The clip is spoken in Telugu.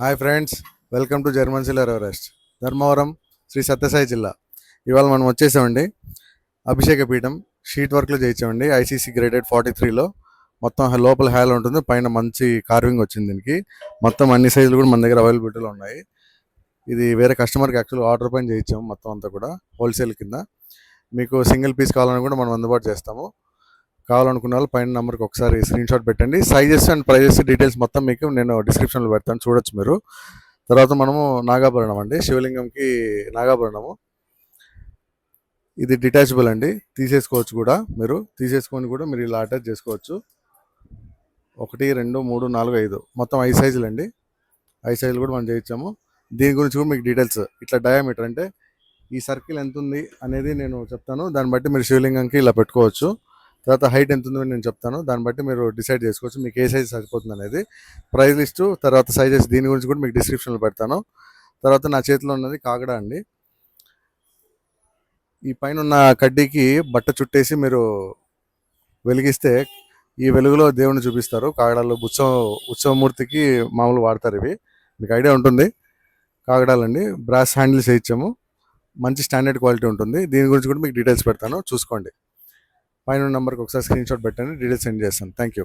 Hi friends, welcome to German silver Everest, Dharmavaram, Sri Sathya Sai జిల్లా. ఇవాళ మనం వచ్చేసామండి అభిషేక పీఠం. షీట్ వర్క్లో చేయించామండి, ఐసీసీ గ్రేడెడ్ 43లో. మొత్తం లోపల హ్యాల్ ఉంటుంది, పైన మంచి కార్వింగ్ వచ్చింది దీనికి. మొత్తం అన్ని సైజులు కూడా మన దగ్గర అవైలబిలిటీలో ఉన్నాయి. ఇది వేరే కస్టమర్కి యాక్చువల్ ఆర్డర్ పైన చేయించాము, మొత్తం అంతా కూడా హోల్సేల్ కింద. మీకు సింగిల్ పీస్ కావాలని కూడా మనం అందుబాటు చేస్తాము. కావాలనుకున్న వాళ్ళు పైన నెంబర్కి ఒకసారి స్క్రీన్ షాట్ పెట్టండి. సైజెస్ అండ్ ప్రైజెస్ డీటెయిల్స్ మొత్తం మీకు నేను డిస్క్రిప్షన్లో పెడతాను, చూడొచ్చు మీరు. తర్వాత మనము నాగాభరణం అండి, శివలింగంకి నాగాభరణము. ఇది డిటాచబుల్ అండి, తీసేసుకోవచ్చు కూడా. మీరు తీసేసుకొని కూడా మీరు ఇలా అటాచ్ చేసుకోవచ్చు. 1 2 3 4 5 మొత్తం 5 సైజులు అండి. 5 సైజులు కూడా మనం చేయించాము. దీని గురించి కూడా మీకు డీటెయిల్స్, ఇట్లా డయామీటర్ అంటే ఈ సర్కిల్ ఎంత ఉంది అనేది నేను చెప్తాను. దాన్ని బట్టి మీరు శివలింగంకి ఇలా పెట్టుకోవచ్చు. తర్వాత హైట్ ఎంత ఉందో నేను చెప్తాను, దాన్ని బట్టి మీరు డిసైడ్ చేసుకోవచ్చు మీకు ఏ సైజ్ సరిపోతుంది అనేది. ప్రైస్ లిస్టు తర్వాత సైజెస్ దీని గురించి కూడా మీకు డిస్క్రిప్షన్లో పెడతాను. తర్వాత నా చేతిలో ఉన్నది కాగడా అండి. ఈ పైన ఉన్న కడ్డీకి బట్ట చుట్టేసి మీరు వెలిగిస్తే ఈ వెలుగులో దేవుని చూపిస్తారు. కాగడాలు ఉత్సవమూర్తికి మామూలు వాడతారు ఇవి, మీకు ఐడియా ఉంటుంది. కాగడాలండి, బ్రాస్ హ్యాండిల్స్ వేయించాము, మంచి స్టాండర్డ్ క్వాలిటీ ఉంటుంది. దీని గురించి కూడా మీకు డీటెయిల్స్ పెడతాను, చూసుకోండి. పైన నెంబర్కి ఒకసారి స్క్రీన్ షాట్ పెట్టండి, డీటెయిల్స్ సెండ్ చేస్తాను. Thank you.